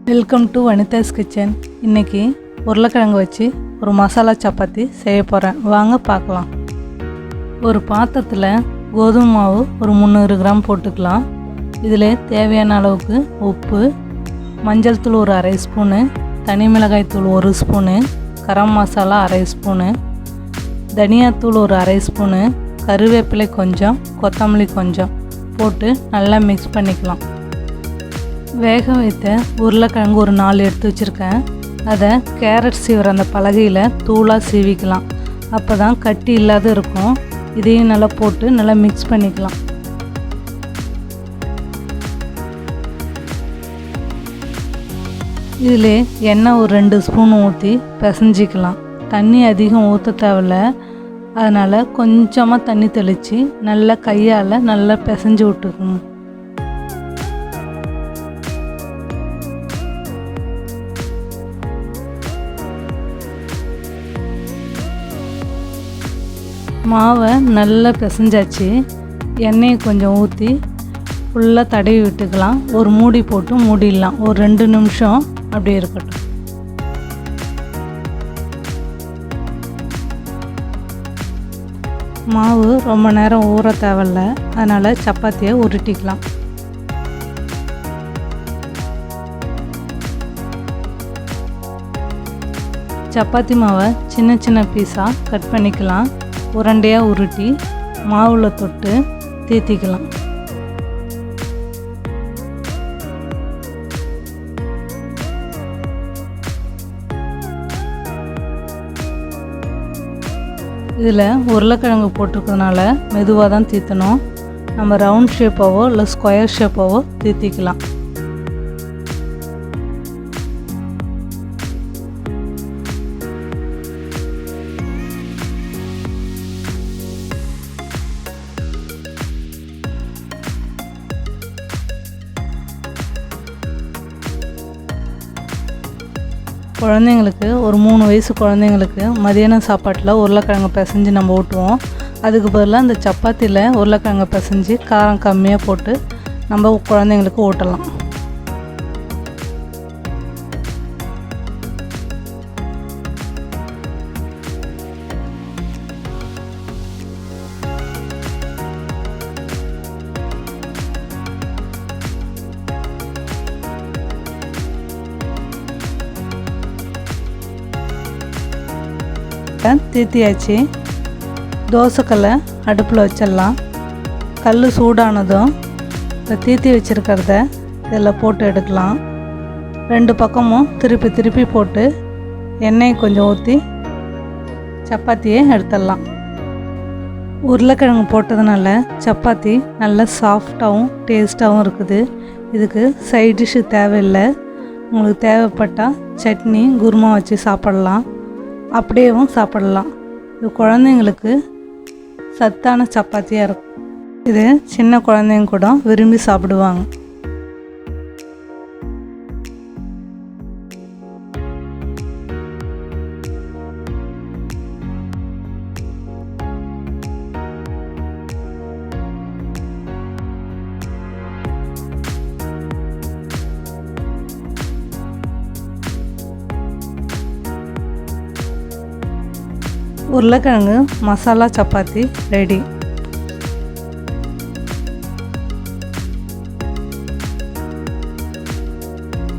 Welcome to Vanitha's kitchen. இன்றைக்கி உருளைக்கிழங்கு வச்சு ஒரு மசாலா சப்பாத்தி செய்ய போகிறேன். வாங்க பார்க்கலாம். ஒரு பாத்திரத்தில் கோதுமை மாவு ஒரு 300 கிராம் போட்டுக்கலாம். இதில் தேவையான அளவுக்கு உப்பு, மஞ்சள் தூள் ஒரு அரை ஸ்பூனு, தனி மிளகாய் தூள் 1 ஸ்பூனு, கரம் மசாலா அரை ஸ்பூனு, தனியாத்தூள் ஒரு அரை ஸ்பூனு, கருவேப்பிலை கொஞ்சம், கொத்தமல்லி கொஞ்சம் போட்டு நல்லா மிக்ஸ் பண்ணிக்கலாம். வேக வைத்த உருளைக்கிழங்கு ஒரு 4 எடுத்து வச்சுருக்கேன். அதை கேரட் சீவுற அந்த பலகையில் தூளாக சீவிக்கலாம். அப்போ தான் கட்டி இல்லாத இருக்கும். இதையும் நல்லா போட்டு நல்லா மிக்ஸ் பண்ணிக்கலாம். இதில் எண்ணெய் ஒரு 2 ஸ்பூன் ஊற்றி பிசைஞ்சிக்கலாம். தண்ணி அதிகம் ஊற்ற தேவையில்ல. அதனால் கொஞ்சமாக தண்ணி தெளித்து நல்லா கையால் நல்லா பிசைஞ்சு விட்டுக்கணும். மாவை நல்லா பிசைஞ்சாச்சு. எண்ணெயை கொஞ்சம் ஊற்றி ஃபுல்லாக தடவி விட்டுக்கலாம். ஒரு மூடி போட்டு மூடிடலாம். ஒரு 2 நிமிஷம் அப்படியே இருக்கட்டும். மாவு ரொம்ப நேரம் ஊற தேவையில்ல. அதனால் சப்பாத்தியை உருட்டிக்கலாம். சப்பாத்தி மாவை சின்ன சின்ன பீஸாக கட் பண்ணிக்கலாம். உருண்டையாக உருட்டி மாவில் தொட்டு தேத்திக்கலாம். இதில் உருளைக்கிழங்கு போட்டிருக்கிறதுனால மெதுவாக தான் தீத்தணும். நம்ம ரவுண்ட் ஷேப்பாவோ இல்லை ஸ்கொயர் ஷேப்பாவோ தீத்திக்கலாம். குழந்தைங்களுக்கு ஒரு 3 வயசு குழந்தைங்களுக்கு மதியான சாப்பாட்டில் உருளைக்கிழங்கு பிசைஞ்சு நம்ம ஊட்டுவோம். அதுக்கு பதிலாக இந்த சப்பாத்தியில் உருளைக்கிழங்கு பிசைஞ்சு காரம் கம்மியாக போட்டு நம்ம குழந்தைங்களுக்கு ஊட்டலாம். தீத்தியாச்சு. தோசைக்கல்லை அடுப்பில் வச்சிடலாம். கல் சூடானதும் இந்த தீத்தி வச்சுருக்கிறத இதில் போட்டு எடுக்கலாம். 2 பக்கமும் திருப்பி திருப்பி போட்டு எண்ணெயை கொஞ்சம் ஊற்றி சப்பாத்தியை எடுத்துடலாம். உருளைக்கிழங்கு போட்டதுனால சப்பாத்தி நல்லா சாஃப்டாகவும் டேஸ்ட்டாகவும் இருக்குது. இதுக்கு சைட் டிஷ்ஷு தேவையில்லை. உங்களுக்கு தேவைப்பட்டால் சட்னி குருமா வச்சு சாப்பிடலாம். அப்படியேவும் சாப்பிடலாம். இது குழந்தைங்களுக்கு சத்தான சப்பாத்தியாக இருக்கும். இது சின்ன குழந்தைங்க கூட விரும்பி சாப்பிடுவாங்க. உருளைக்கிழங்கு மசாலா சப்பாத்தி ரெடி.